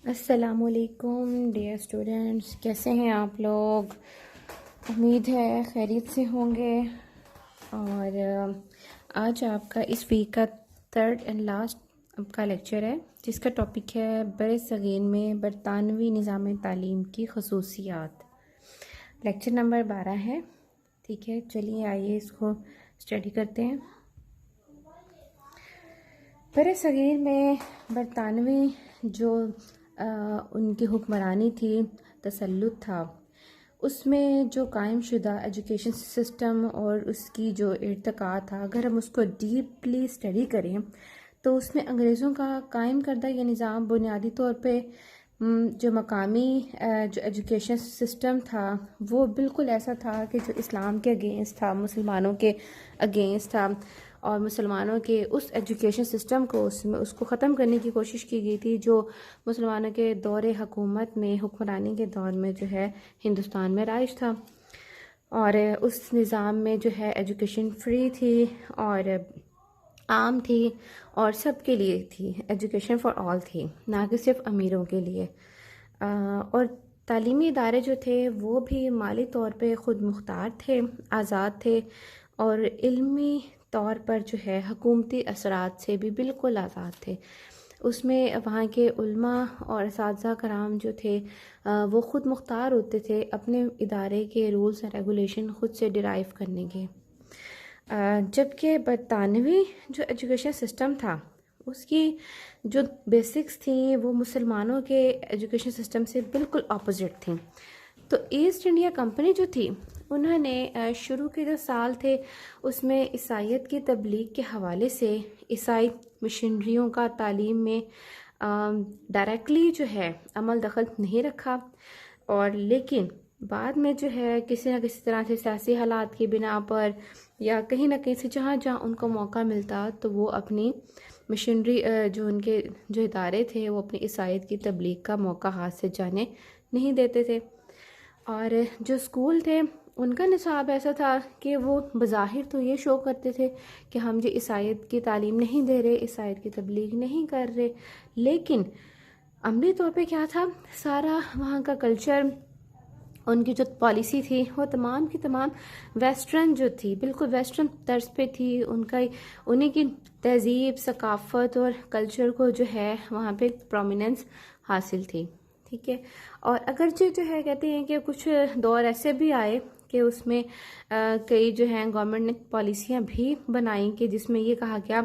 السلام علیکم dear students, کیسے ہیں آپ لوگ؟ امید ہے خیریت سے ہوں گے۔ اور آج آپ کا اس ویک کا تھرڈ اینڈ لاسٹ کا لیکچر ہے، جس کا ٹاپک ہے بر صغیر میں برطانوی نظام تعلیم کی خصوصیات۔ لیکچر نمبر 12 ہے، ٹھیک ہے؟ چلیے آئیے اس کو اسٹڈی کرتے ہیں۔ بر صغیر میں برطانوی جو ان کی حکمرانی تھی، تسلط تھا، اس میں جو قائم شدہ ایجوکیشن سسٹم اور اس کی جو ارتقاء تھا، اگر ہم اس کو ڈیپلی اسٹڈی کریں تو اس میں انگریزوں کا قائم کردہ یہ نظام بنیادی طور پہ جو مقامی جو ایجوکیشن سسٹم تھا وہ بالکل ایسا تھا کہ جو اسلام کے اگینسٹ تھا، مسلمانوں کے اگینسٹ تھا، اور مسلمانوں کے اس ایجوکیشن سسٹم کو اس کو ختم کرنے کی کوشش کی گئی تھی جو مسلمانوں کے دور حکومت میں، حکمرانی کے دور میں جو ہے ہندوستان میں رائج تھا۔ اور اس نظام میں جو ہے ایجوکیشن فری تھی اور عام تھی اور سب کے لیے تھی، ایجوکیشن فار آل تھی، نہ کہ صرف امیروں کے لیے۔ اور تعلیمی ادارے جو تھے وہ بھی مالی طور پہ خود مختار تھے، آزاد تھے، اور علمی طور پر جو ہے حکومتی اثرات سے بھی بالکل آزاد تھے۔ اس میں وہاں کے علماء اور اساتذہ کرام جو تھے وہ خود مختار ہوتے تھے اپنے ادارے کے رولز اور ریگولیشن خود سے ڈرائیو کرنے کے۔ جبکہ برطانوی جو ایجوکیشن سسٹم تھا اس کی جو بیسکس تھیں وہ مسلمانوں کے ایجوکیشن سسٹم سے بالکل اپوزٹ تھیں۔ تو ایسٹ انڈیا کمپنی جو تھی انہوں نے شروع کے جو سال تھے اس میں عیسائیت کی تبلیغ کے حوالے سے عیسائی مشنریوں کا تعلیم میں ڈائریکٹلی جو ہے عمل دخل نہیں رکھا، اور لیکن بعد میں جو ہے کسی نہ کسی طرح سے سیاسی حالات کی بنا پر یا کہیں نہ کہیں سے جہاں جہاں ان کو موقع ملتا تو وہ اپنی مشنری جو ان کے جو ادارے تھے وہ اپنی عیسائیت کی تبلیغ کا موقع ہاتھ سے جانے نہیں دیتے تھے۔ اور جو اسکول تھے ان کا نصاب ایسا تھا کہ وہ بظاہر تو یہ شو کرتے تھے کہ ہم جو عیسائیت کی تعلیم نہیں دے رہے، عیسائیت کی تبلیغ نہیں کر رہے، لیکن عملی طور پہ کیا تھا، سارا وہاں کا کلچر، ان کی جو پالیسی تھی وہ تمام کی تمام ویسٹرن جو تھی، بالکل ویسٹرن طرز پہ تھی۔ انہیں کی تہذیب، ثقافت اور کلچر کو جو ہے وہاں پہ پرومیننس حاصل تھی، ٹھیک ہے۔ اور اگرچہ جو ہے کہتے ہیں کہ کچھ دور ایسے بھی آئے کہ اس میں کئی جو ہیں گورنمنٹ نے پالیسیاں بھی بنائیں کہ جس میں یہ کہا گیا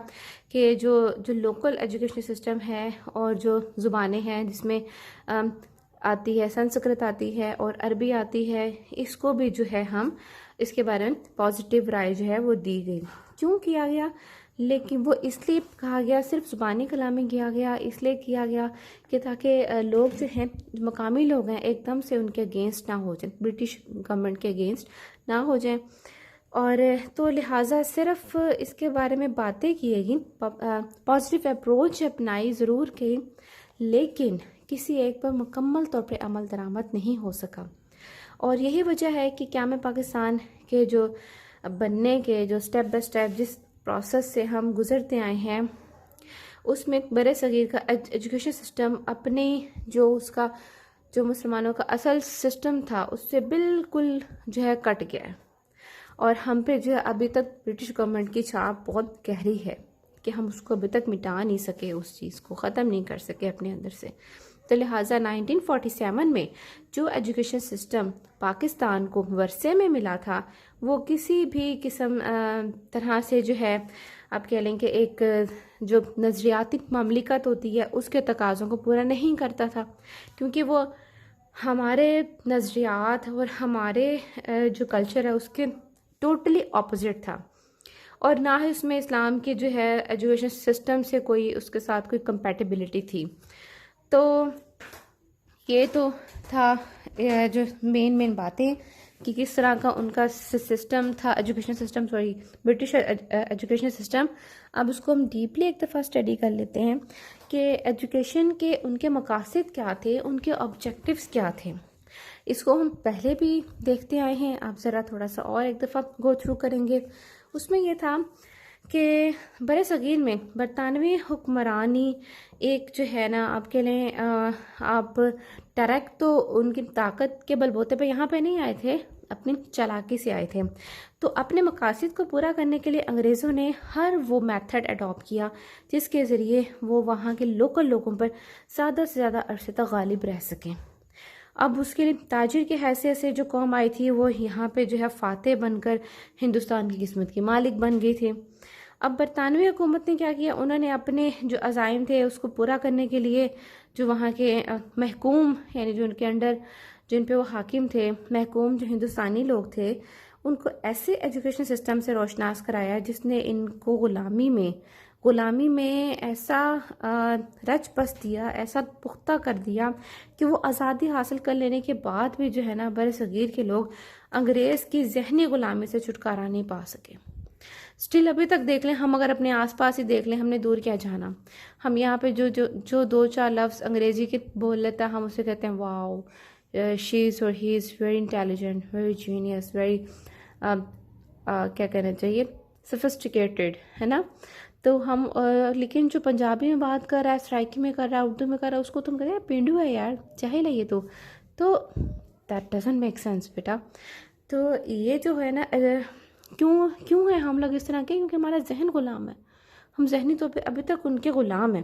کہ جو لوکل ایجوکیشن سسٹم ہے اور جو زبانیں ہیں جس میں آتی ہے، سنسکرت آتی ہے اور عربی آتی ہے، اس کو بھی جو ہے ہم اس کے بارے میں پازیٹیو رائے جو ہے وہ دی گئی۔ کیوں کیا گیا؟ لیکن وہ اس لیے کہا گیا، صرف زبانی کلامی کیا گیا، اس لیے کیا گیا کہ تاکہ لوگ جو ہیں، جو مقامی لوگ ہیں، ایک دم سے ان کے اگینسٹ نہ ہو جائیں، برٹش گورنمنٹ کے اگینسٹ نہ ہو جائیں۔ اور تو لہٰذا صرف اس کے بارے میں باتیں کی گئی، پازیٹیو اپروچ اپنائی ضرور کی، لیکن کسی ایک پر مکمل طور پہ عمل درآمد نہیں ہو سکا۔ اور یہی وجہ ہے کہ قیام پاکستان کے جو بننے کے جو سٹیپ بائی سٹیپ جس پروسیس سے ہم گزرتے آئے ہیں اس میں بر صغیر کا ایجوکیشن سسٹم اپنی جو اس کا جو مسلمانوں کا اصل سسٹم تھا اس سے بالکل جو ہے کٹ گیا ہے، اور ہم پہ جو ہے ابھی تک برٹش گورنمنٹ کی چھاپ بہت گہری ہے کہ ہم اس کو ابھی تک مٹا نہیں سکے، اس چیز کو ختم نہیں کر سکے اپنے اندر سے۔ تو لہٰذا 1947 میں جو ایجوکیشن سسٹم پاکستان کو ورثے میں ملا تھا وہ کسی بھی قسم طرح سے جو ہے آپ کہہ لیں کہ ایک جو نظریاتی مملکت ہوتی ہے اس کے تقاضوں کو پورا نہیں کرتا تھا، کیونکہ وہ ہمارے نظریات اور ہمارے جو کلچر ہے اس کے ٹوٹلی اپوزٹ تھا، اور نہ ہی اس میں اسلام کی جو ہے ایجوکیشن سسٹم سے کوئی اس کے ساتھ کوئی کمپیٹیبلٹی تھی۔ تو یہ تو تھا جو مین باتیں کہ کس طرح کا ان کا سسٹم تھا، education system, British education system. اب اس کو ہم ڈیپلی ایک دفعہ اسٹڈی کر لیتے ہیں کہ ایجوکیشن کے ان کے مقاصد کیا تھے، ان کے آبجیکٹیوز کیا تھے۔ اس کو ہم پہلے بھی دیکھتے آئے ہیں، آپ ذرا تھوڑا سا اور ایک دفعہ گو تھرو کریں گے۔ اس میں یہ تھا کہ بر صغیر میں برطانوی حکمرانی ایک جو ہے نا آپ کے لیں آپ ڈائریکٹ تو ان کی طاقت کے بل بوتے پہ یہاں پہ نہیں آئے تھے، اپنی چالاکی سے آئے تھے. تو اپنے مقاصد کو پورا کرنے کے لیے انگریزوں نے ہر وہ میتھڈ اڈاپٹ کیا جس کے ذریعے وہ وہاں کے لوکل لوگوں پر زیادہ سے زیادہ عرصے تک غالب رہ سکیں. اب اس کے لیے تاجر کی حیثیت سے جو قوم آئی تھی وہ یہاں پہ جو ہے فاتح بن کر ہندوستان کی قسمت کی مالک بن گئی تھی. اب برطانوی حکومت نے کیا کیا، انہوں نے اپنے جو عزائم تھے اس کو پورا کرنے کے لیے جو وہاں کے محکوم یعنی جو ان کے انڈر جن پہ وہ حاکم تھے، محکوم جو ہندوستانی لوگ تھے، ان کو ایسے ایجوکیشن سسٹم سے روشناس کرایا جس نے ان کو غلامی میں ایسا رچ بس دیا، ایسا پختہ کر دیا کہ وہ آزادی حاصل کر لینے کے بعد بھی جو ہے نا بر صغیر کے لوگ انگریز کی ذہنی غلامی سے چھٹکارا نہیں پا سکے. سٹل ابھی تک دیکھ لیں، ہم اگر اپنے آس پاس ہی دیکھ لیں، ہم نے دور کیا جانا، ہم یہاں پہ جو دو چار لفظ انگریزی کے بول لیتا ہے ہم اسے کہتے ہیں واو شی از اور he is very intelligent, very genius, very کیا کہنا چاہیے سفسٹیکیٹڈ، ہے نا. تو ہم لیکن جو پنجابی میں بات کر رہا ہے، سرائکی میں کر رہا ہے، اردو میں کر رہا ہے، اس کو تم کہتے ہیں پینڈو ہے یار، جاہل ہے یہ تو دیٹ ڈزنٹ میک سینس بیٹا. تو یہ جو ہے نا کیوں ہے ہم لوگ اس طرح کے، کیونکہ ہمارا ذہن غلام ہے، ہم ذہنی طور پہ ابھی تک ان کے غلام ہیں.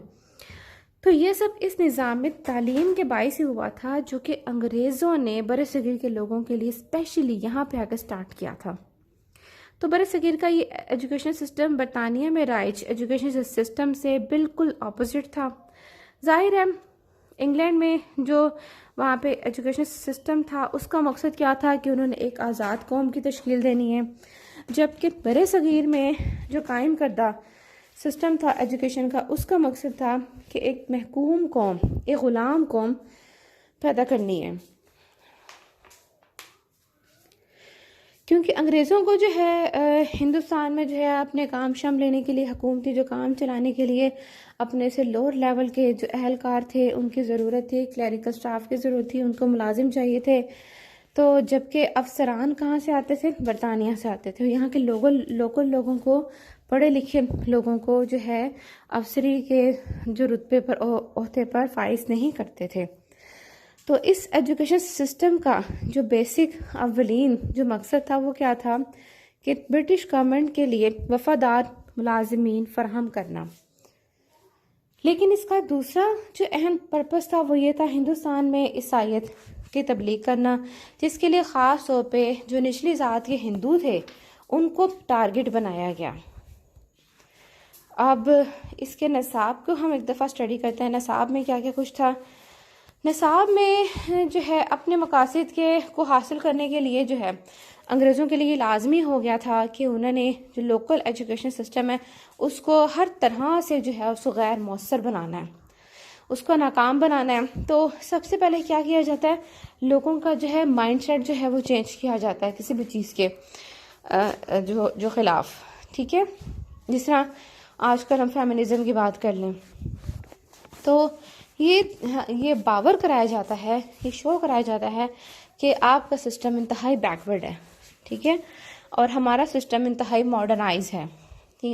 تو یہ سب اس نظام تعلیم کے باعث ہی ہوا تھا جو کہ انگریزوں نے بر صغیر کے لوگوں کے لیے اسپیشلی یہاں پہ آ کر اسٹارٹ کیا تھا. تو بر صغیر کا یہ ایجوکیشن سسٹم برطانیہ میں رائج ایجوکیشن سسٹم سے بالکل اپوزٹ تھا. ظاہر ہے انگلینڈ میں جو وہاں پہ ایجوکیشن سسٹم تھا اس کا مقصد کیا تھا کہ انہوں نے ایک آزاد قوم کی تشکیل دینی ہے، جبکہ بر صغیر میں جو قائم کردہ سسٹم تھا ایجوکیشن کا اس کا مقصد تھا کہ ایک محکوم قوم، ایک غلام قوم پیدا کرنی ہے. کیونکہ انگریزوں کو جو ہے ہندوستان میں جو ہے اپنے کام شام لینے کے لیے، حکومتی جو کام چلانے کے لیے اپنے سے لوور لیول کے جو اہلکار تھے ان کی ضرورت تھی، کلیریکل سٹاف کی ضرورت تھی، ان کو ملازم چاہیے تھے. تو جبکہ افسران کہاں سے آتے تھے؟ برطانیہ سے آتے تھے. یہاں کے لوکل لوگوں کو، پڑھے لکھے لوگوں کو جو ہے افسری کے جو رتبے پر عہدے پر فائز نہیں کرتے تھے. تو اس ایجوکیشن سسٹم کا جو بیسک اولین جو مقصد تھا وہ کیا تھا کہ برٹش گورنمنٹ کے لیے وفادار ملازمین فراہم کرنا. لیکن اس کا دوسرا جو اہم پرپس تھا وہ یہ تھا ہندوستان میں عیسائیت کی تبلیغ کرنا، جس کے لیے خاص طور پہ جو نچلی ذات کے ہندو تھے ان کو ٹارگٹ بنایا گیا. اب اس کے نصاب کو ہم ایک دفعہ اسٹڈی کرتے ہیں. نصاب میں کیا کیا کچھ تھا؟ نصاب میں جو ہے اپنے مقاصد کو حاصل کرنے کے لیے جو ہے انگریزوں کے لیے یہ لازمی ہو گیا تھا کہ انہوں نے جو لوکل ایجوکیشن سسٹم ہے اس کو ہر طرح سے جو ہے اس کو غیر مؤثر بنانا ہے، اس کو ناکام بنانا ہے. تو سب سے پہلے کیا کیا جاتا ہے، لوگوں کا جو ہے مائنڈ سیٹ جو ہے وہ چینج کیا جاتا ہے کسی بھی چیز کے جو خلاف. ٹھیک ہے، جس طرح آج کل ہم فیمنزم کی بات کر لیں تو یہ باور کرایا جاتا ہے، یہ شو کرایا جاتا ہے کہ آپ کا سسٹم انتہائی بیکورڈ ہے. ٹھیک ہے، اور ہمارا سسٹم انتہائی ماڈرنائز ہے،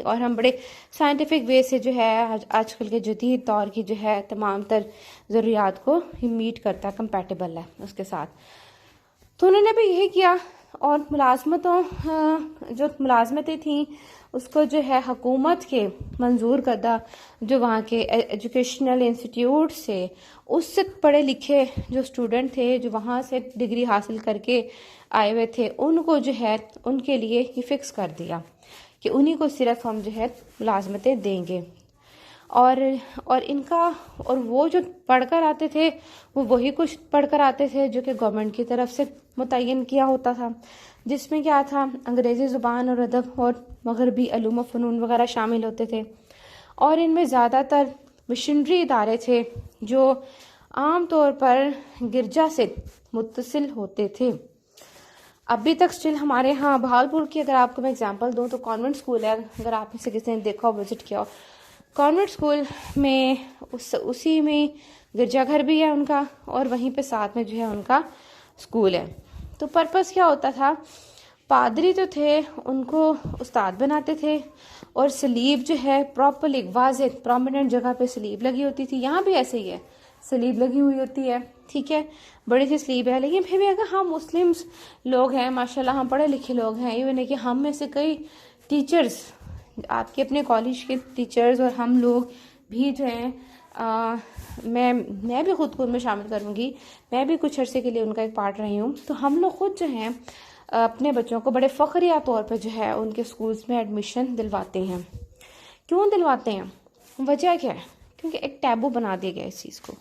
اور ہم بڑے سائنٹیفک وے سے جو ہے آج کل کے جدید دور کی جو ہے تمام تر ضروریات کو میٹ کرتا ہے، کمپیٹیبل ہے اس کے ساتھ. تو انہوں نے بھی یہی کیا، اور جو ملازمتیں تھیں اس کو جو ہے حکومت کے منظور کردہ جو وہاں کے ایجوکیشنل انسٹیٹیوٹ سے اس سے پڑھے لکھے جو اسٹوڈنٹ تھے جو وہاں سے ڈگری حاصل کر کے آئے ہوئے تھے ان کو جو ہے ان کے لیے یہ فکس کر دیا کہ انہی کو صرف ہم جو ہے ملازمتیں دیں گے. اور ان کا اور وہ جو پڑھ کر آتے تھے وہ وہی کچھ پڑھ کر آتے تھے جو کہ گورنمنٹ کی طرف سے متعین کیا ہوتا تھا، جس میں کیا تھا انگریزی زبان اور ادب اور مغربی علوم و فنون وغیرہ شامل ہوتے تھے. اور ان میں زیادہ تر مشنری ادارے تھے جو عام طور پر گرجا سے متصل ہوتے تھے. ابھی تک سٹل ہمارے ہاں بہاولپور کی اگر آپ کو میں اگزامپل دوں تو کانوینٹ اسکول ہے، اگر آپ میں سے کسی نے دیکھا ہو وزٹ کیا ہو، کانوینٹ اسکول میں اسی میں گرجا گھر بھی ہے ان کا، اور وہیں پہ ساتھ میں جو ہے ان کا اسکول ہے. تو پرپس کیا ہوتا تھا، پادری جو تھے ان کو استاد بناتے تھے اور سلیب جو ہے پراپرلی واضح پرومیننٹ جگہ پہ سلیب لگی ہوتی تھی. یہاں بھی ایسے ہی ہے, سلیب لگی ہوئی ہوتی ہے, ٹھیک ہے, بڑی سی سلیب ہے. لیکن پھر بھی اگر ہم مسلم لوگ ہیں, ماشاءاللہ ہم پڑھے لکھے لوگ ہیں, ایون ہے کہ ہم میں سے کئی ٹیچرز, آپ کے اپنے کالج کے ٹیچرز اور ہم لوگ بھی جو ہیں, میں بھی خود کو ان میں شامل کروں گی, میں بھی کچھ عرصے کے لیے ان کا ایک پارٹ رہی ہوں. تو ہم لوگ خود جو ہیں اپنے بچوں کو بڑے فخریہ طور پہ جو ہے ان کے سکولز میں ایڈمیشن دلواتے ہیں. کیوں دلواتے ہیں؟ وجہ کیا ہے؟ کیونکہ ایک ٹیبو بنا دیا گیا اس چیز کو.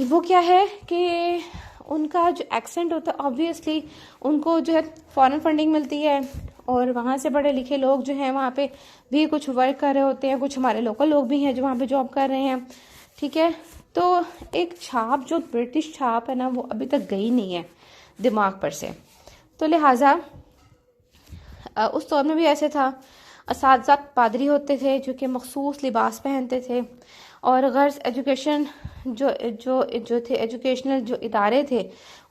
وہ کیا ہے کہ ان کا جو ایکسنٹ ہوتا ہے آبویسلی ان کو جو ہے فارن فنڈنگ ملتی ہے, اور وہاں سے پڑھے لکھے لوگ جو ہیں وہاں پہ بھی کچھ ورک کر رہے ہوتے ہیں, کچھ ہمارے لوکل لوگ بھی ہیں جو وہاں پہ جاب کر رہے ہیں, ٹھیک ہے. تو ایک چھاپ جو برٹش چھاپ ہے نا, وہ ابھی تک گئی نہیں ہے دماغ پر سے. تو لہٰذا اس دور میں بھی ایسے تھا, اساتذہ پادری ہوتے تھے جو کہ مخصوص لباس پہنتے تھے, اور غرض ایجوکیشن جو تھے ایجوکیشنل جو ادارے تھے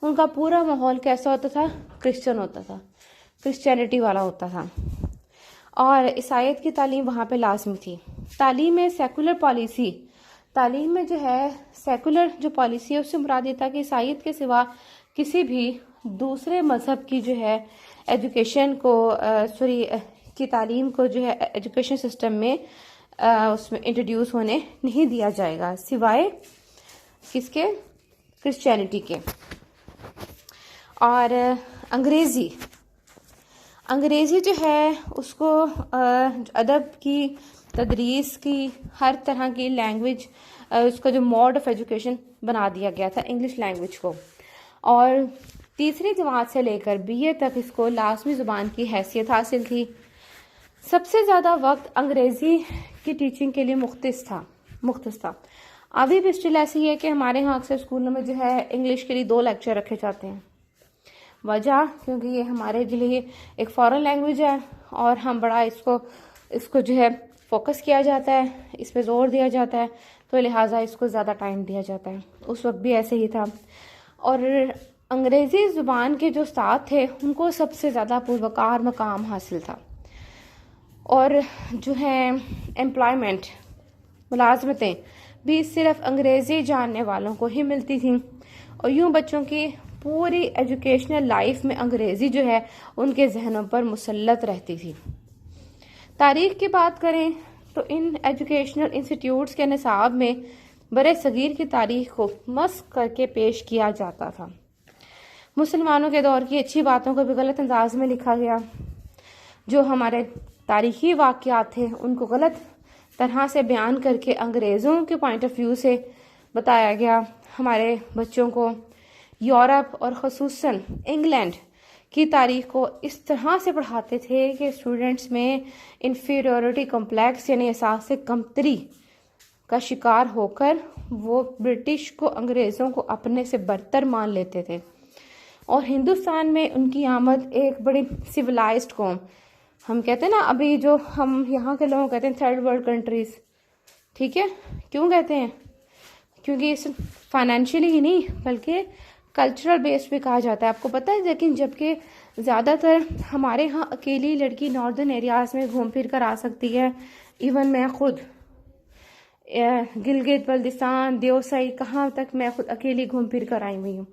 ان کا پورا ماحول کیسا ہوتا تھا؟ کرسچن ہوتا تھا, کرسچینٹی والا ہوتا تھا, اور عیسائیت کی تعلیم وہاں پہ لازمی تھی. تعلیم میں سیکولر پالیسی, تعلیم میں جو ہے سیکولر جو پالیسی ہے اس سے مراد یہ تھا کہ عیسائیت کے سوا کسی بھی دوسرے مذہب کی جو ہے ایجوکیشن کو کی تعلیم کو جو ہے ایجوکیشن سسٹم میں اس میں انٹروڈیوس ہونے نہیں دیا جائے گا, سوائے کس کے؟ کرسچینٹی کے. اور انگریزی جو ہے اس کو ادب کی تدریس کی ہر طرح کی لینگویج, اس کا جو موڈ آف ایجوکیشن بنا دیا گیا تھا انگلش لینگویج کو, اور تیسری جماعت سے لے کر BA تک اس کو لازمی زبان کی حیثیت حاصل تھی. سب سے زیادہ وقت انگریزی کی ٹیچنگ کے لیے مختص تھا. ابھی بھی اسٹل ایسی ہے کہ ہمارے یہاں اکثر اسکولوں میں جو ہے انگلش کے لیے 2 لیکچر رکھے جاتے ہیں. وجہ کیونکہ یہ ہمارے لیے ایک فارن لینگویج ہے, اور ہم بڑا اس کو جو ہے فوکس کیا جاتا ہے, اس پہ زور دیا جاتا ہے, تو لہٰذا اس کو زیادہ ٹائم دیا جاتا ہے. اس وقت بھی ایسے ہی تھا. اور انگریزی زبان کے جو استاد تھے ان کو سب سے زیادہ پروقار مقام حاصل تھا, اور جو ہے امپلائمنٹ, ملازمتیں بھی صرف انگریزی جاننے والوں کو ہی ملتی تھیں. اور یوں بچوں کی پوری ایجوکیشنل لائف میں انگریزی جو ہے ان کے ذہنوں پر مسلط رہتی تھی. تاریخ کی بات کریں تو ان ایجوکیشنل انسٹیٹیوٹس کے نصاب میں برِ صغیر کی تاریخ کو مسخ کر کے پیش کیا جاتا تھا. مسلمانوں کے دور کی اچھی باتوں کو بھی غلط انداز میں لکھا گیا, جو ہمارے تاریخی واقعات تھے ان کو غلط طرح سے بیان کر کے انگریزوں کے پوائنٹ آف ویو سے بتایا گیا. ہمارے بچوں کو یورپ اور خصوصاً انگلینڈ کی تاریخ کو اس طرح سے پڑھاتے تھے کہ اسٹوڈنٹس میں انفیریورٹی کمپلیکس یعنی احساس کمتری کا شکار ہو کر وہ برٹش کو, انگریزوں کو اپنے سے برتر مان لیتے تھے. اور ہندوستان میں ان کی آمد ایک بڑی سویلائزڈ قوم, ہم کہتے ہیں نا ابھی جو ہم یہاں کے لوگ کہتے ہیں تھرڈ ورلڈ کنٹریز, ٹھیک ہے, کیوں کہتے ہیں؟ کیونکہ اس فائنینشلی ہی نہیں بلکہ کلچرل بیس بھی کہا جاتا ہے, آپ کو پتہ ہے. لیکن جبکہ زیادہ تر ہمارے ہاں اکیلی لڑکی ناردرن ایریاز میں گھوم پھر کر آ سکتی ہے. ایون میں خود گلگت بلتستان دیوسائی کہاں تک میں خود اکیلی گھوم پھر کر آئی ہوئی ہوں,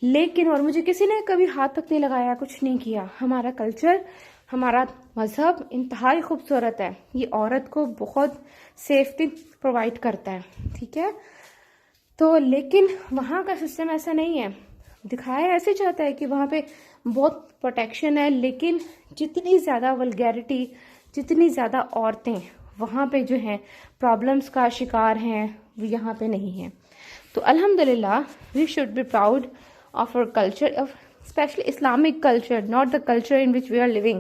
لیکن اور مجھے کسی نے کبھی ہاتھ تک نہیں لگایا, کچھ نہیں کیا. ہمارا کلچر, ہمارا مذہب انتہائی خوبصورت ہے, یہ عورت کو بہت سیفٹی پرووائڈ کرتا ہے, ٹھیک ہے. تو لیکن وہاں کا سسٹم ایسا نہیں ہے, دکھایا ایسے چاہتا ہے کہ وہاں پہ بہت پروٹیکشن ہے, لیکن جتنی زیادہ ولگیرٹی, جتنی زیادہ عورتیں وہاں پہ جو ہیں پرابلمس کا شکار ہیں, وہ یہاں پہ نہیں ہیں. تو الحمدللہ we should be proud of our culture, of especially Islamic culture, not the culture in which we are living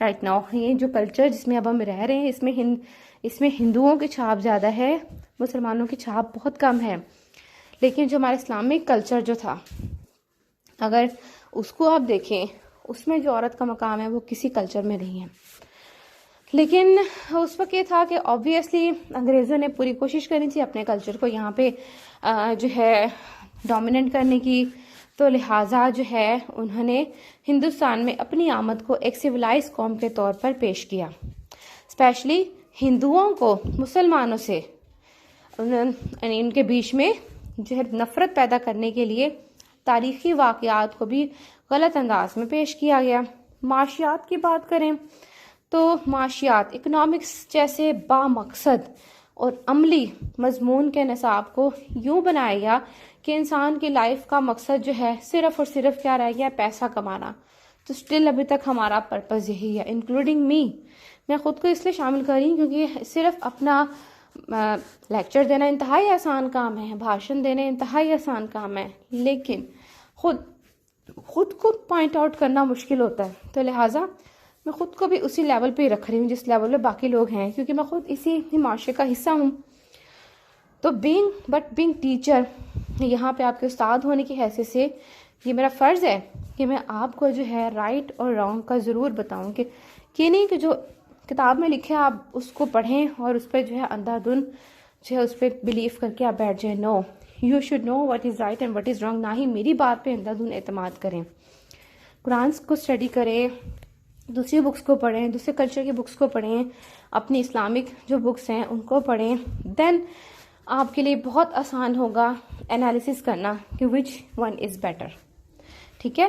right now. یہ جو کلچر جس میں اب ہم رہ رہے ہیں اس میں ہندوؤں کی چھاپ زیادہ ہے, مسلمانوں کی چھاپ بہت کم ہے. لیکن جو ہمارا اسلامک کلچر جو تھا, اگر اس کو آپ دیکھیں اس میں جو عورت کا مقام ہے وہ کسی کلچر میں نہیں ہے. لیکن اس وقت یہ تھا کہ آبویسلی انگریزوں نے پوری کوشش کرنی تھی اپنے کلچر کو یہاں پہ جو ہے ڈومیننٹ کرنے کی, تو لہٰذا جو ہے انہوں نے ہندوستان میں اپنی آمد کو ایک سویلائز قوم کے طور پر پیش کیا، اسپیشلی ہندوؤں کو مسلمانوں سے ان کے بیچ میں جو ہے نفرت پیدا کرنے کے لیے تاریخی واقعات کو بھی غلط انداز میں پیش کیا گیا۔ معاشیات کی بات کریں تو معاشیات اکنامکس جیسے بامقصد اور عملی مضمون کے نصاب کو یوں بنایا گیا کہ انسان کی لائف کا مقصد جو ہے صرف اور صرف کیا رہ گیا، پیسہ کمانا۔ تو سٹل ابھی تک ہمارا پرپز یہی ہے، انکلوڈنگ می، میں خود کو اس لیے شامل کر رہی ہوں کیونکہ صرف اپنا لیکچر دینا انتہائی آسان کام ہے، بھاشن دینا انتہائی آسان کام ہے، لیکن خود کو پوائنٹ آؤٹ کرنا مشکل ہوتا ہے۔ تو لہٰذا میں خود کو بھی اسی لیول پہ رکھ رہی ہوں جس لیول پہ باقی لوگ ہیں، کیونکہ میں خود اسی معاشرے کا حصہ ہوں۔ تو بینگ ٹیچر، یہاں پہ آپ کے استاد ہونے کی حیثیت سے یہ میرا فرض ہے کہ میں آپ کو جو ہے رائٹ اور رانگ کا ضرور بتاؤں کہ یہ نہیں کہ جو کتاب میں لکھے آپ اس کو پڑھیں اور اس پہ جو ہے اندھا دھند جو ہے اس پہ بلیو کر کے آپ بیٹھ جائیں۔ No, you should know what is right and what is wrong. نہ ہی میری بات پہ اندھا دھند اعتماد کریں، قرآن کو اسٹڈی کریں، دوسری بکس کو پڑھیں، دوسرے کلچر کی بکس کو پڑھیں، اپنی اسلامک جو بکس ہیں ان کو پڑھیں، دین آپ کے لیے بہت آسان ہوگا انالیسس کرنا کہ وچ ون از بیٹر۔ ٹھیک ہے،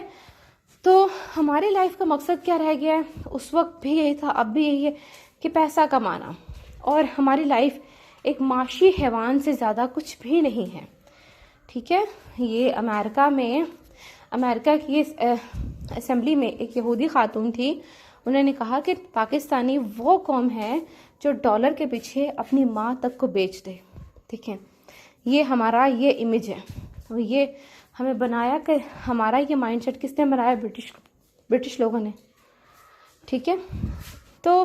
تو ہماری لائف کا مقصد کیا رہ گیا ہے؟ اس وقت بھی یہی تھا، اب بھی یہی ہے کہ پیسہ کمانا، اور ہماری لائف ایک معاشی حیوان سے زیادہ کچھ بھی نہیں ہے۔ ٹھیک ہے، یہ امریکہ کی اسمبلی میں ایک یہودی خاتون تھی، انہوں نے کہا کہ پاکستانی وہ قوم ہے جو ڈالر کے پیچھے اپنی ماں تک کو بیچ دے۔ ٹھیک ہے، یہ ہمارا یہ امیج ہے، اور یہ ہمیں بنایا کہ ہمارا یہ مائنڈ سیٹ کس نے بنایا؟ برٹش لوگوں نے۔ ٹھیک ہے، تو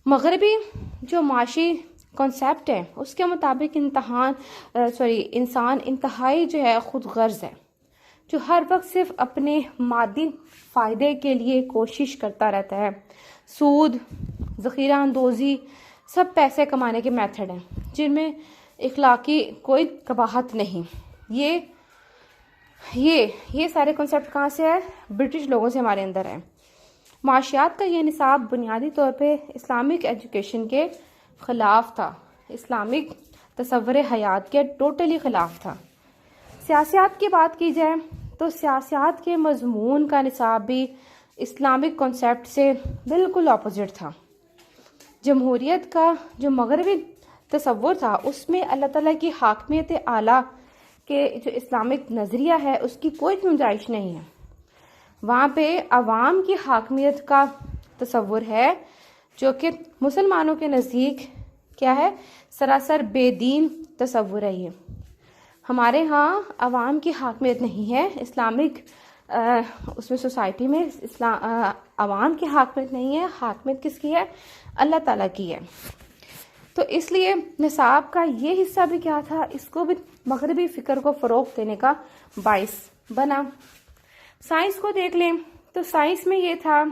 مغربی جو معاشی کانسیپٹ ہے اس کے مطابق انسان انتہائی جو ہے خود غرض ہے، جو ہر وقت صرف اپنے مادی فائدے کے لیے کوشش کرتا رہتا ہے۔ سود، ذخیرہ اندوزی سب پیسے کمانے کے میتھڈ ہیں جن میں اخلاقی کوئی قباحت نہیں۔ یہ سارے کنسیپٹ کہاں سے ہے؟ برٹش لوگوں سے ہمارے اندر ہے۔ معاشیات کا یہ نصاب بنیادی طور پہ اسلامک ایجوکیشن کے خلاف تھا، اسلامک تصور حیات کے ٹوٹلی خلاف تھا۔ سیاسیات کی بات کی جائے تو سیاسیات کے مضمون کا نصاب بھی اسلامک کنسیپٹ سے بالکل اپوزٹ تھا۔ جمہوریت کا جو مغربی تصور تھا اس میں اللہ تعالیٰ کی حاکمیت اعلیٰ کے جو اسلامک نظریہ ہے اس کی کوئی گنجائش نہیں ہے۔ وہاں پہ عوام کی حاکمیت کا تصور ہے جو کہ مسلمانوں کے نزدیک کیا ہے؟ سراسر بے دین تصور ہے۔ یہ ہمارے ہاں عوام کی حاکمیت نہیں ہے، اسلامک اس میں سوسائٹی میں عوام کی حاکمیت نہیں ہے، حاکمیت کس کی ہے؟ اللہ تعالیٰ کی ہے۔ تو اس لیے نصاب کا یہ حصہ بھی کیا تھا؟ اس کو بھی مغربی فکر کو فروغ دینے کا باعث بنا۔ سائنس کو دیکھ لیں تو سائنس میں یہ تھا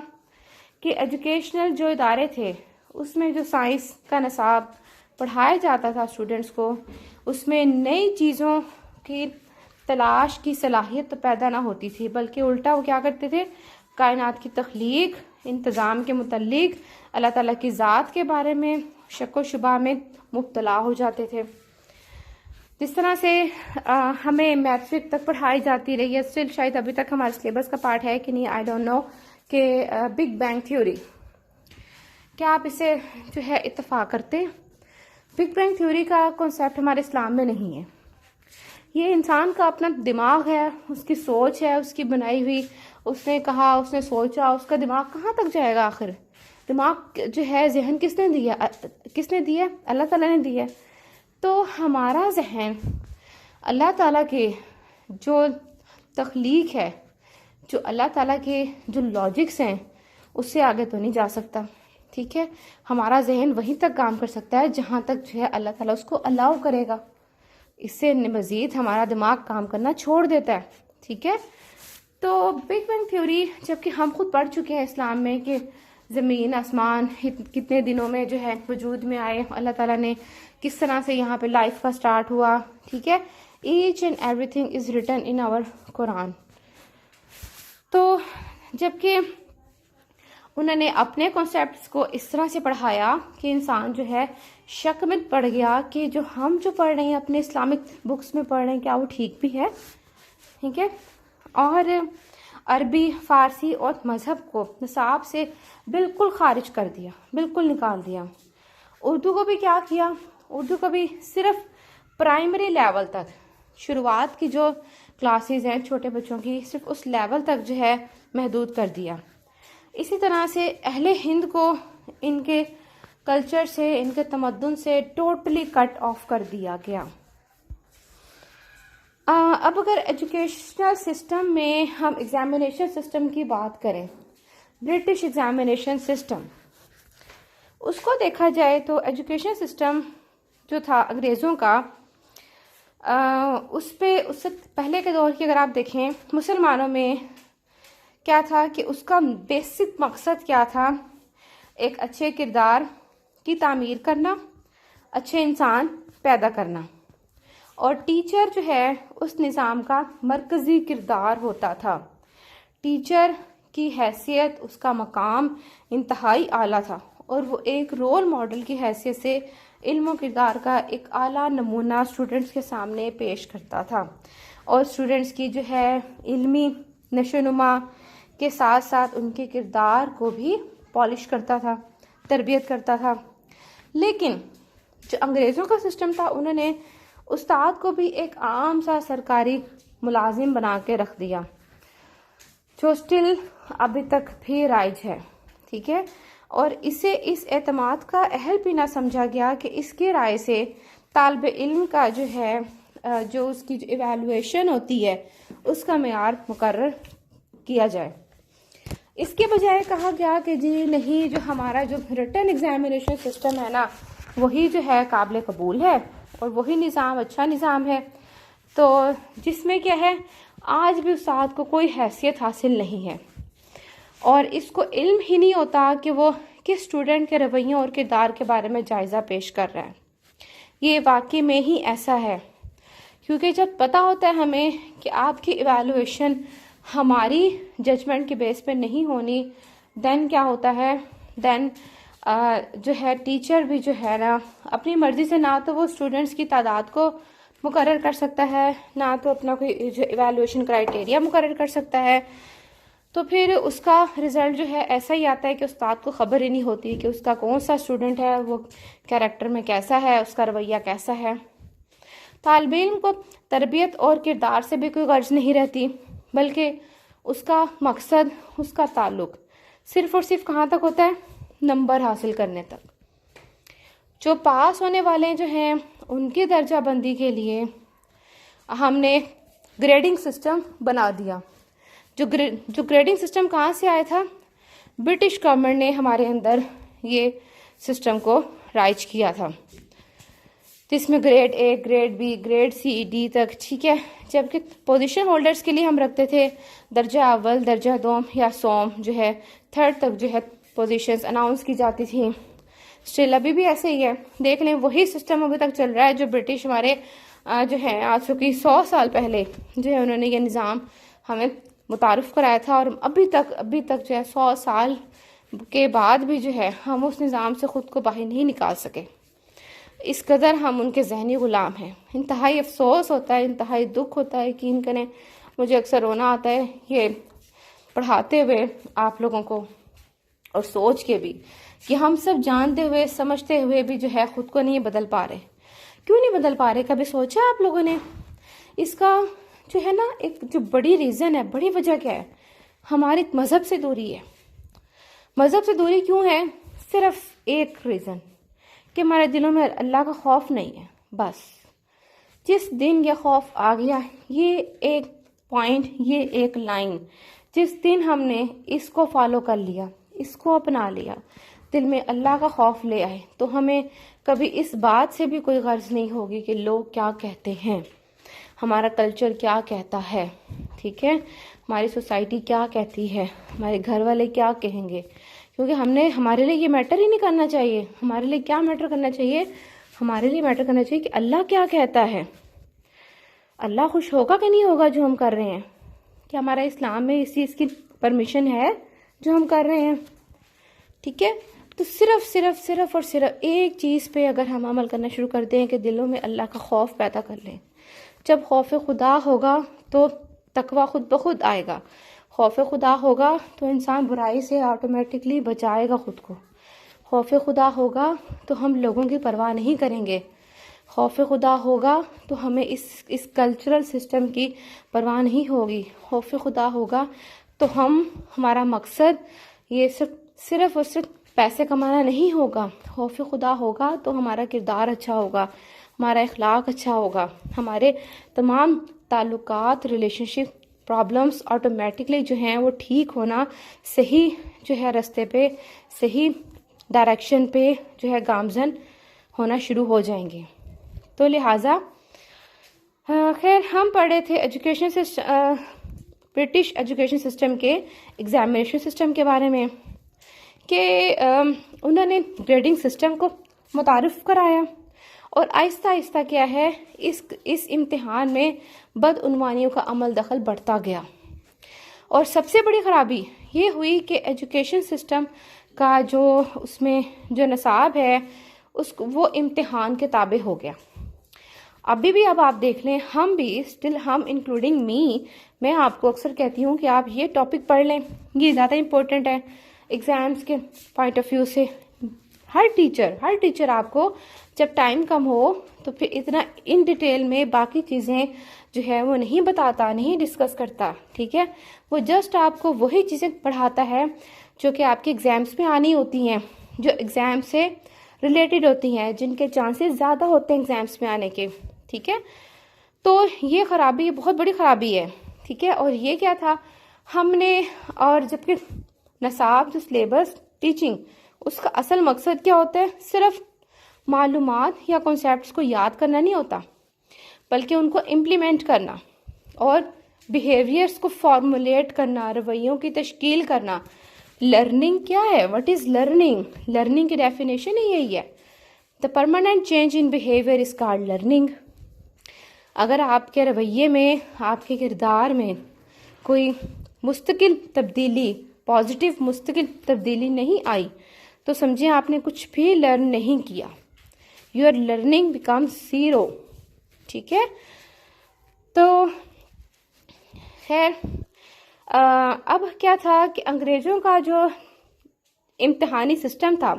کہ ایجوکیشنل جو ادارے تھے اس میں جو سائنس کا نصاب پڑھایا جاتا تھا اسٹوڈنٹس کو، اس میں نئی چیزوں کی تلاش کی صلاحیت تو پیدا نہ ہوتی تھی، بلکہ الٹا وہ کیا کرتے تھے؟ کائنات کی تخلیق، انتظام کے متعلق، اللہ تعالیٰ کی ذات کے بارے میں شک و شبہ میں مبتلا ہو جاتے تھے۔ جس طرح سے ہمیں میٹرک تک پڑھائی جاتی رہی ہے، اسٹل شاید ابھی تک ہمارے سلیبس کا پارٹ ہے کہ نہیں، آئی ڈونٹ نو، کہ بگ بینگ تھیوری، کیا آپ اسے جو ہے اتفاق کرتے؟ بگ بینگ تھیوری کا کنسیپٹ ہمارے اسلام میں نہیں ہے۔ یہ انسان کا اپنا دماغ ہے، اس کی سوچ ہے، اس کی بنائی ہوئی، اس نے کہا، اس نے سوچا، اس کا دماغ کہاں تک جائے گا آخر؟ دماغ جو ہے ذہن کس نے دیا؟ اللہ تعالیٰ نے دیا ہے۔ تو ہمارا ذہن اللہ تعالیٰ کے جو تخلیق ہے، جو اللہ تعالیٰ کے جو لاجکس ہیں اس سے آگے تو نہیں جا سکتا۔ ٹھیک ہے، ہمارا ذہن وہیں تک کام کر سکتا ہے جہاں تک جو ہے اللہ تعالیٰ اس کو الاؤ کرے گا، اس سے مزید ہمارا دماغ کام کرنا چھوڑ دیتا ہے۔ ٹھیک ہے، تو بگ بینگ تھیوری جبکہ ہم خود پڑھ چکے ہیں اسلام میں کہ زمین آسمان کتنے دنوں میں جو ہے وجود میں آئے، اللہ تعالیٰ نے کس طرح سے یہاں پہ لائف کا سٹارٹ ہوا، ٹھیک ہے، each and everything is written in our Quran. تو جبکہ انہوں نے اپنے کانسیپٹس کو اس طرح سے پڑھایا کہ انسان جو ہے شک میں پڑ گیا کہ جو ہم جو پڑھ رہے ہیں اپنے اسلامک بکس میں پڑھ رہے ہیں کیا وہ ٹھیک بھی ہے. ٹھیک ہے. اور عربی، فارسی اور مذہب کو نصاب سے بالکل خارج کر دیا، بالکل نکال دیا. اردو کو بھی کیا کیا، اردو کو بھی صرف پرائمری لیول تک، شروعات کی جو کلاسز ہیں چھوٹے بچوں کی، صرف اس لیول تک جو ہے محدود کر دیا. اسی طرح سے اہل ہند کو ان کے کلچر سے، ان کے تمدن سے ٹوٹلی کٹ آف کر دیا گیا. اب اگر ایجوکیشنل سسٹم میں ہم ایگزامینیشن سسٹم کی بات کریں، برٹش ایگزامینیشن سسٹم، اس کو دیکھا جائے تو ایجوکیشن سسٹم جو تھا انگریزوں کا، اس سے پہلے کے دور کی اگر آپ دیکھیں مسلمانوں میں کیا تھا کہ اس کا بیسک مقصد کیا تھا، ایک اچھے کردار کی تعمیر کرنا، اچھے انسان پیدا کرنا. اور ٹیچر جو ہے اس نظام کا مرکزی کردار ہوتا تھا. ٹیچر کی حیثیت، اس کا مقام انتہائی اعلیٰ تھا، اور وہ ایک رول ماڈل کی حیثیت سے علم و کردار کا ایک اعلیٰ نمونہ اسٹوڈنٹس کے سامنے پیش کرتا تھا، اور اسٹوڈنٹس کی جو ہے علمی نشو و نما کے ساتھ ساتھ ان کے کردار کو بھی پالش کرتا تھا، تربیت کرتا تھا. لیکن جو انگریزوں کا سسٹم تھا، انہوں نے استاد کو بھی ایک عام سا سرکاری ملازم بنا کے رکھ دیا، جو اسٹل ابھی تک بھی رائج ہے. ٹھیک ہے. اور اسے اس اعتماد کا اہل بھی نہ سمجھا گیا کہ اس کی رائے سے طالب علم کا جو ہے جو اس کی جو ایویلویشن ہوتی ہے اس کا معیار مقرر کیا جائے. اس کے بجائے کہا گیا کہ جی نہیں، جو ہمارا جو ریٹن ایگزامینیشن سسٹم ہے نا، وہی جو ہے قابل قبول ہے، اور وہی نظام اچھا نظام ہے. تو جس میں کیا ہے، آج بھی استاد کو کوئی حیثیت حاصل نہیں ہے، اور اس کو علم ہی نہیں ہوتا کہ وہ کس اسٹوڈنٹ کے رویوں اور کردار کے بارے میں جائزہ پیش کر رہا ہے. یہ واقعی میں ہی ایسا ہے، کیونکہ جب پتہ ہوتا ہے ہمیں کہ آپ کی ایویلویشن ہماری ججمنٹ کے بیس پہ نہیں ہونی، دین کیا ہوتا ہے، دین جو ہے ٹیچر بھی جو ہے نا اپنی مرضی سے نہ تو وہ اسٹوڈنٹس کی تعداد کو مقرر کر سکتا ہے، نہ تو اپنا کوئی جو ایویلویشن کرائٹیریا مقرر کر سکتا ہے. تو پھر اس کا رزلٹ جو ہے ایسا ہی آتا ہے کہ استاد کو خبر ہی نہیں ہوتی کہ اس کا کون سا اسٹوڈنٹ ہے، وہ کیریکٹر میں کیسا ہے، اس کا رویہ کیسا ہے. طالب علم کو تربیت اور کردار سے بھی کوئی غرض نہیں رہتی، بلکہ اس کا مقصد، اس کا تعلق صرف اور صرف کہاں تک ہوتا ہے، نمبر حاصل کرنے تک. جو پاس ہونے والے جو ہیں ان کی درجہ بندی کے لیے ہم نے گریڈنگ سسٹم بنا دیا. جو گریڈنگ سسٹم کہاں سے آیا تھا، برٹش گورنمنٹ نے ہمارے اندر یہ سسٹم کو رائج کیا تھا، جس میں grade A, grade B, grade C, D تک. ٹھیک ہے. جبکہ پوزیشن ہولڈرز کے لیے ہم رکھتے تھے درجہ اول، درجہ دوم یا سوم جو ہے تھرڈ تک جو ہے پوزیشنز اناؤنس کی جاتی تھیں. اسٹل ابھی بھی ایسے ہی ہے. دیکھ لیں وہی سسٹم ابھی تک چل رہا ہے جو برٹش ہمارے جو ہے آج سے 100 سال پہلے جو ہے انہوں نے یہ نظام ہمیں متعارف کرایا تھا، اور ابھی تک جو ہے 100 سال کے بعد بھی جو ہے ہم اس نظام سے خود کو باہر نہیں نکال سکے. اس قدر ہم ان کے ذہنی غلام ہیں. انتہائی افسوس ہوتا ہے، انتہائی دکھ ہوتا ہے، یقین کریں مجھے اکثر رونا آتا ہے یہ پڑھاتے ہوئے آپ لوگوں کو، اور سوچ کے بھی کہ ہم سب جانتے ہوئے سمجھتے ہوئے بھی جو ہے خود کو نہیں بدل پا رہے. کیوں نہیں بدل پا رہے؟ کبھی سوچا آپ لوگوں نے؟ اس کا جو ہے نا ایک جو بڑی ریزن ہے، بڑی وجہ کیا ہے؟ ہماری مذہب سے دوری ہے. مذہب سے دوری کیوں ہے؟ صرف ایک ریزن کہ ہمارے دلوں میں اللہ کا خوف نہیں ہے. بس جس دن یہ خوف آ گیا، یہ ایک پوائنٹ، یہ ایک لائن، جس دن ہم نے اس کو فالو کر لیا، اس کو اپنا لیا، دل میں اللہ کا خوف لے آئے، تو ہمیں کبھی اس بات سے بھی کوئی غرض نہیں ہوگی کہ لوگ کیا کہتے ہیں، ہمارا کلچر کیا کہتا ہے. ٹھیک ہے. ہماری سوسائٹی کیا کہتی ہے، ہمارے گھر والے کیا کہیں گے. کیونکہ ہمارے لیے یہ میٹر ہی نہیں کرنا چاہیے. ہمارے لیے کیا میٹر کرنا چاہیے؟ ہمارے لیے میٹر کرنا چاہیے کہ اللہ کیا کہتا ہے. اللہ خوش ہوگا کہ نہیں ہوگا جو ہم کر رہے ہیں؟ کہ ہمارا اسلام میں اس چیز کی پرمیشن ہے جو ہم کر رہے ہیں؟ ٹھیک ہے، تو صرف اور صرف ایک چیز پہ اگر ہم عمل کرنا شروع کر دیں کہ دلوں میں اللہ کا خوف پیدا کر لیں. جب خوف خدا ہوگا تو تقویٰ خود بخود آئے گا. خوف خدا ہوگا تو انسان برائی سے آٹومیٹکلی بچائے گا خود کو. خوف خدا ہوگا تو ہم لوگوں کی پرواہ نہیں کریں گے. خوف خدا ہوگا تو ہمیں اس کلچرل سسٹم کی پرواہ نہیں ہوگی. خوف خدا ہوگا تو ہمارا مقصد یہ صرف اور صرف پیسے کمانا نہیں ہوگا. خوف خدا ہوگا تو ہمارا کردار اچھا ہوگا، ہمارا اخلاق اچھا ہوگا، ہمارے تمام تعلقات، ریلیشن شپ پرابلمس آٹومیٹکلی جو ہیں وہ ٹھیک ہونا، صحیح جو ہے راستے پہ، صحیح ڈائریکشن پہ جو ہے گامزن ہونا شروع ہو جائیں گے. تو لہٰذا خیر ہم پڑھے تھے education system, British education system کے ایگزامینیشن سسٹم کے بارے میں، کہ انہوں نے گریڈنگ سسٹم کو متعارف کرایا اور آہستہ آہستہ کیا ہے اس امتحان میں بدعنوانیوں کا عمل دخل بڑھتا گیا. اور سب سے بڑی خرابی یہ ہوئی کہ ایجوکیشن سسٹم کا جو اس میں جو نصاب ہے وہ امتحان کے تابع ہو گیا. ابھی بھی اب آپ دیکھ لیں، ہم بھی ہم انکلوڈنگ میں آپ کو اکثر کہتی ہوں کہ آپ یہ ٹاپک پڑھ لیں، یہ زیادہ امپورٹنٹ ہے ایگزامس کے پوائنٹ آف ویو سے. ہر ٹیچر آپ کو جب ٹائم کم ہو تو پھر اتنا ان ڈیٹیل میں باقی چیزیں جو ہے وہ نہیں بتاتا، نہیں ڈسکس کرتا. ٹھیک ہے، وہ جسٹ آپ کو وہی چیزیں پڑھاتا ہے جو کہ آپ کے ایگزامس میں آنی ہوتی ہیں، جو ایگزام سے ریلیٹڈ ہوتی ہیں، جن کے چانسز زیادہ ہوتے ہیں ایگزامس میں آنے کے. ٹھیک ہے، تو یہ خرابی، یہ بہت بڑی خرابی ہے. ٹھیک ہے، اور یہ کیا تھا ہم نے، اور جبکہ نصاب جو سلیبس ٹیچنگ، اس کا اصل مقصد کیا ہوتا ہے؟ صرف معلومات یا کنسیپٹس کو یاد کرنا نہیں ہوتا، بلکہ ان کو امپلیمنٹ کرنا اور بیہیویئرس کو فارمولیٹ کرنا، رویوں کی تشکیل کرنا. لرننگ کیا ہے؟ What is learning? لرننگ کی ڈیفینیشن ہی یہی ہے. The permanent change in behaviour is called learning. اگر آپ کے رویے میں، آپ کے کردار میں کوئی مستقل تبدیلی، پازیٹیو مستقل تبدیلی نہیں آئی تو سمجھیں آپ نے کچھ بھی لرن نہیں کیا. Your learning becomes zero. ٹھیک ہے، تو خیر اب کیا تھا کہ انگریزوں کا جو امتحانی سسٹم تھا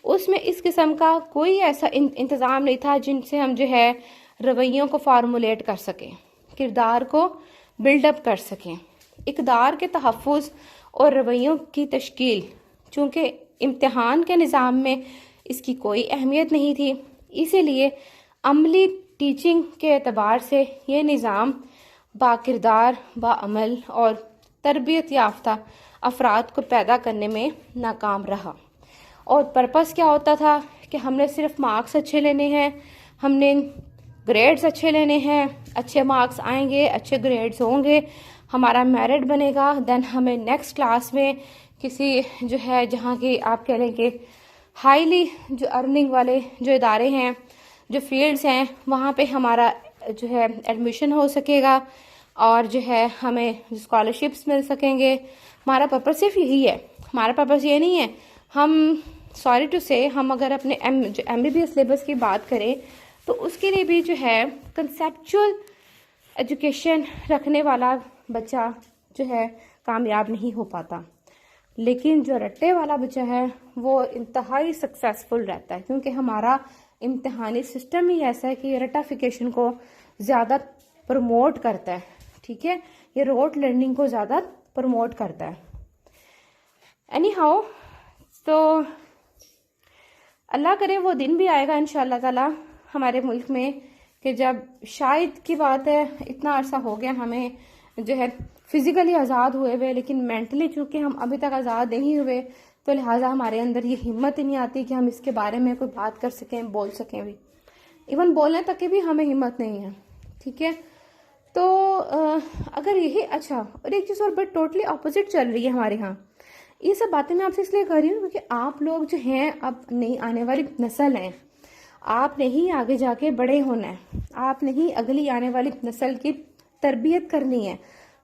اس میں اس قسم کا کوئی ایسا انتظام نہیں تھا جن سے ہم جو ہے رویوں کو فارمولیٹ کر سکیں، کردار کو بلڈ اپ کر سکیں، اقدار کے تحفظ اور رویوں کی تشکیل. چونکہ امتحان کے نظام میں اس کی کوئی اہمیت نہیں تھی، اسی لیے عملی ٹیچنگ کے اعتبار سے یہ نظام با کردار، با عمل اور تربیت یافتہ افراد کو پیدا کرنے میں ناکام رہا. اور پرپس کیا ہوتا تھا کہ ہم نے صرف مارکس اچھے لینے ہیں، ہم نے گریڈز اچھے لینے ہیں، اچھے مارکس آئیں گے، اچھے گریڈز ہوں گے، ہمارا میرٹ بنے گا، دین ہمیں نیکسٹ کلاس میں کسی جو ہے جہاں کی آپ کہہ لیں کہ ہائیلی جو ارننگ والے جو ادارے ہیں، جو فیلڈز ہیں، وہاں پہ ہمارا جو ہے ایڈمیشن ہو سکے گا اور جو ہے ہمیں اسکالرشپس مل سکیں گے. ہمارا پرپس صرف یہی ہے. ہمارا پرپس یہ نہیں ہے، ہم سوری ٹو سے ہم اگر اپنے M B B S syllabus کی بات کریں تو اس کے لیے بھی جو ہے کنسیپچول ایجوکیشن رکھنے والا بچہ جو ہے کامیاب نہیں ہو پاتا، لیکن جو رٹے والا بچہ ہے وہ انتہائی سکسیسفل رہتا ہے، کیونکہ ہمارا امتحانی سسٹم ہی ایسا ہے کہ یہ رٹافیکیشن کو زیادہ پروموٹ کرتا ہے. ٹھیک ہے، یہ روٹ لرننگ کو زیادہ پروموٹ کرتا ہے. اینی ہاؤ، تو اللہ کرے وہ دن بھی آئے گا انشاءاللہ تعالی ہمارے ملک میں کہ جب شاید کی بات ہے اتنا عرصہ ہو گیا ہمیں جو ہے فزیکلی آزاد ہوئے ہوئے، لیکن مینٹلی چونکہ ہم ابھی تک آزاد نہیں ہوئے تو لہٰذا ہمارے اندر یہ ہمت ہی نہیں آتی کہ ہم اس کے بارے میں کوئی بات کر سکیں، بول سکیں بھی. ایون بولنے تک کی بھی ہمیں ہمت نہیں ہے. ٹھیک ہے، تو اگر یہی اچھا، اور ایک چیز اور بٹ ٹوٹلی اپوزٹ چل رہی ہے ہمارے ہاں. یہ سب باتیں میں آپ سے اس لیے کر رہی ہوں کیونکہ آپ لوگ جو ہیں اب نئی آنے والی نسل ہیں، آپ نے ہی آگے جا کے بڑے ہونا ہے، آپ نے ہی اگلی آنے والی نسل کی تربیت کرنی ہے.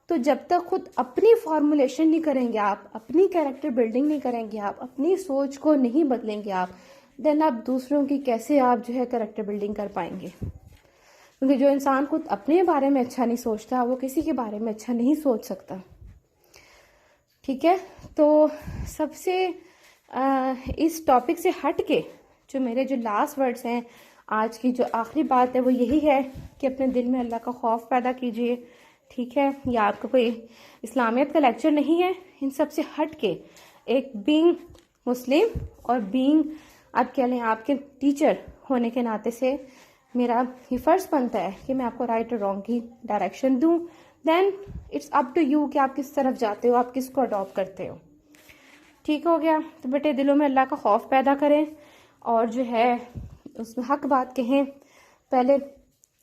تو جب تک خود اپنی فارمولیشن نہیں کریں گے آپ، اپنی کیریکٹر بلڈنگ نہیں کریں گے آپ، اپنی سوچ کو نہیں بدلیں گے آپ، دین آپ دوسروں کی کیسے آپ جو ہے کیریکٹر بلڈنگ کر پائیں گے؟ کیونکہ جو انسان خود اپنے بارے میں اچھا نہیں سوچتا وہ کسی کے بارے میں اچھا نہیں سوچ سکتا. ٹھیک ہے، تو سب سے اس ٹاپک سے ہٹ کے جو میرے جو لاسٹ ورڈز ہیں، آج کی جو آخری بات ہے وہ یہی ہے کہ اپنے دل میں اللہ کا خوف پیدا کیجئے. ٹھیک ہے، یہ آپ کا کوئی اسلامیت کا لیکچر نہیں ہے. ان سب سے ہٹ کے ایک بینگ مسلم اور بینگ آپ کہہ لیں آپ کے ٹیچر ہونے کے ناطے سے میرا یہ فرض بنتا ہے کہ میں آپ کو رائٹ اور رانگ کی ڈائریکشن دوں. دین اٹس اپ ٹو یو کہ آپ کس طرف جاتے ہو، آپ کس کو اڈاپٹ کرتے ہو. ٹھیک ہو گیا؟ تو بیٹے دلوں میں اللہ کا خوف پیدا کریں اور جو ہے اس میں حق بات کہیں. پہلے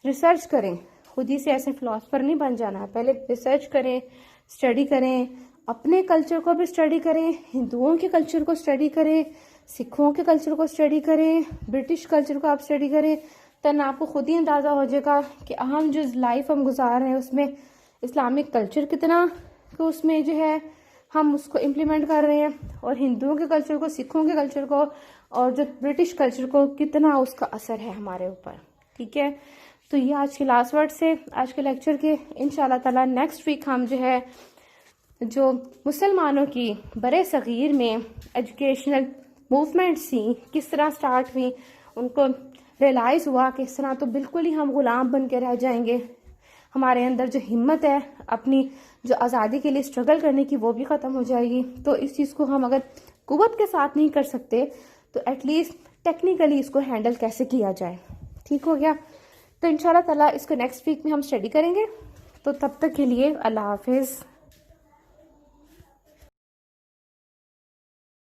ریسرچ کریں، خود ہی سے ایسے فلاسفر نہیں بن جانا. پہلے ریسرچ کریں، اسٹڈی کریں، اپنے کلچر کو بھی اسٹڈی کریں، ہندوؤں کے کلچر کو اسٹڈی کریں، سکھوں کے کلچر کو اسٹڈی کریں، برٹش کلچر کو آپ اسٹڈی کریں. تن آپ کو خود ہی اندازہ ہو جائے گا کہ ہم جو لائف ہم گزار رہے ہیں اس میں اسلامک کلچر کتنا کہ اس میں جو ہے ہم اس کو امپلیمنٹ کر رہے ہیں، اور ہندوؤں کے کلچر کو، سکھوں کے کلچر کو اور جو برٹش کلچر کو کتنا اس کا اثر ہے ہمارے اوپر. ٹھیک ہے، تو یہ آج کے لاسٹ ورڈ سے آج کے لیکچر کے. انشاءاللہ تعالیٰ نیکسٹ ویک ہم جو ہے جو مسلمانوں کی برے صغیر میں ایجوکیشنل موومنٹس تھیں کس طرح سٹارٹ ہوئی، ان کو ریئلائز ہوا کہ اس طرح تو بالکل ہی ہم غلام بن کے رہ جائیں گے. ہمارے اندر جو ہمت ہے اپنی جو آزادی کے لیے اسٹرگل کرنے کی وہ بھی ختم ہو جائے گی. تو اس چیز کو ہم اگر قوت کے ساتھ نہیں کر سکتے تو ایٹ لیسٹ ٹیکنیکلی اس کو ہینڈل کیسے کیا جائے. ٹھیک ہو گیا؟ تو انشاءاللہ تعالیٰ اس کو نیکسٹ ویک میں ہم اسٹڈی کریں گے. تو تب تک کے لیے اللہ حافظ.